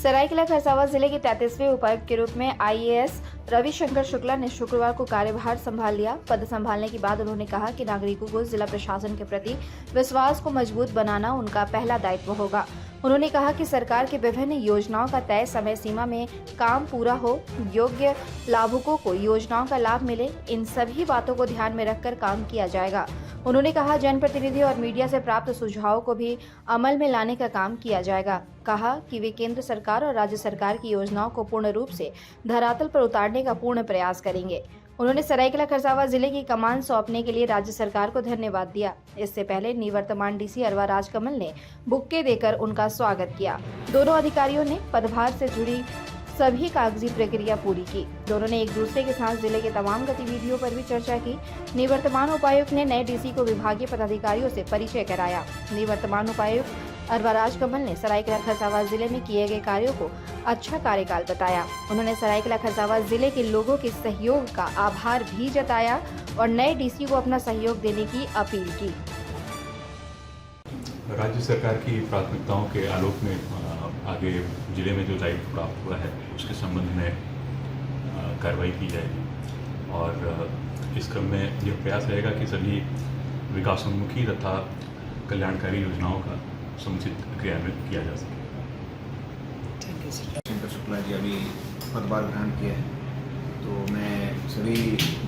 सरायकेला खरसावां जिले के 33वें उपायुक्त के रूप में आईएएस रविशंकर शुक्ला ने शुक्रवार को कार्यभार संभाल लिया। पद संभालने के बाद उन्होंने कहा कि नागरिकों को जिला प्रशासन के प्रति विश्वास को मजबूत बनाना उनका पहला दायित्व होगा। उन्होंने कहा कि सरकार की विभिन्न योजनाओं का तय समय सीमा में काम पूरा हो, योग्य लाभुकों को योजनाओं का लाभ मिले, इन सभी बातों को ध्यान में रखकर काम किया जाएगा। उन्होंने कहा जनप्रतिनिधि और मीडिया से प्राप्त सुझावों को भी अमल में लाने का काम किया जाएगा। कहा कि वे केंद्र सरकार और राज्य सरकार की योजनाओं को पूर्ण रूप से धरातल पर उतारने का पूर्ण प्रयास करेंगे। उन्होंने सरायकेला खरसावां जिले की कमान सौंपने के लिए राज्य सरकार को धन्यवाद दिया। इससे पहले निवर्तमान डीसी अरवा राजकमल ने बुक्के देकर उनका स्वागत किया। दोनों अधिकारियों ने पदभार से जुड़ी सभी कागजी प्रक्रिया पूरी की। दोनों ने एक दूसरे के साथ जिले के तमाम गतिविधियों पर भी चर्चा की। निवर्तमान उपायुक्त ने नए डीसी को विभागीय पदाधिकारियों से परिचय कराया। निवर्तमान उपायुक्त अरवा राजकमल ने सरायकेला खरसावां जिले में किए गए कार्यों को अच्छा कार्यकाल बताया। उन्होंने सरायकेला खरसावां जिले के लोगों के सहयोग का आभार भी जताया और नए डीसी को अपना सहयोग देने की अपील की। राज्य सरकार की प्राथमिकताओं के आलोक में आगे जिले में जो दायित्व प्राप्त हुआ है उसके संबंध में कार्रवाई की जाएगी और इस क्रम में यह प्रयास रहेगा कि सभी विकासोन्मुखी तथा कल्याणकारी योजनाओं का समुचित क्रियान्वयन किया जा सके। शंकर शुक्ला जी अभी पदभार ग्रहण किया है, तो मैं सभी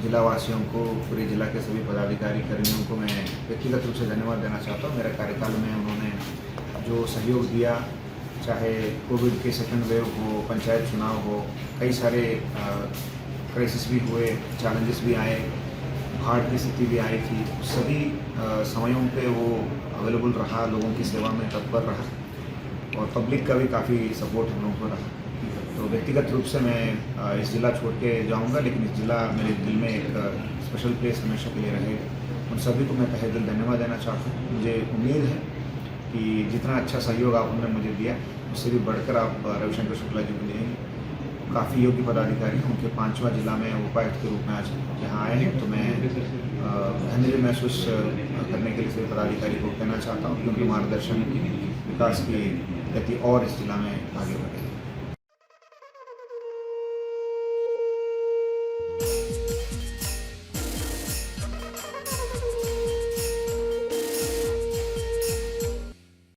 जिला वासियों को, पूरे जिला के सभी पदाधिकारी कर्मियों को मैं व्यक्तिगत रूप से धन्यवाद देना चाहता हूँ। मेरे कार्यकाल में उन्होंने जो सहयोग दिया, चाहे कोविड के सेकंड वेव हो, पंचायत चुनाव हो, कई सारे क्राइसिस भी हुए, चैलेंजेस भी आए, बाढ़ की स्थिति भी आई थी, सभी समयों पे वो अवेलेबल रहा, लोगों की सेवा में तत्पर रहा और पब्लिक का भी काफ़ी सपोर्ट हम लोगों को रहा। तो व्यक्तिगत रूप से मैं इस जिला छोड़ के जाऊँगा, लेकिन इस जिला मेरे दिल में एक स्पेशल प्लेस हमेशा के लिए रहेगा। उन सभी को मैं तहे दिल धन्यवाद देना चाहता हूँ। मुझे उम्मीद है कि जितना अच्छा सहयोग आपने मुझे दिया, उससे भी बढ़कर आप रविशंकर शुक्ला जी को देंगे। काफ़ी योग्य पदाधिकारी हैं, उनके 5वां जिला में उपायुक्त के रूप में आज यहाँ आए हैं, तो मैं धन्य महसूस करने के लिए सभी पदाधिकारी को कहना चाहता हूँ, क्योंकि मार्गदर्शन विकास की गति और इस जिला में आगे बढ़ेगी।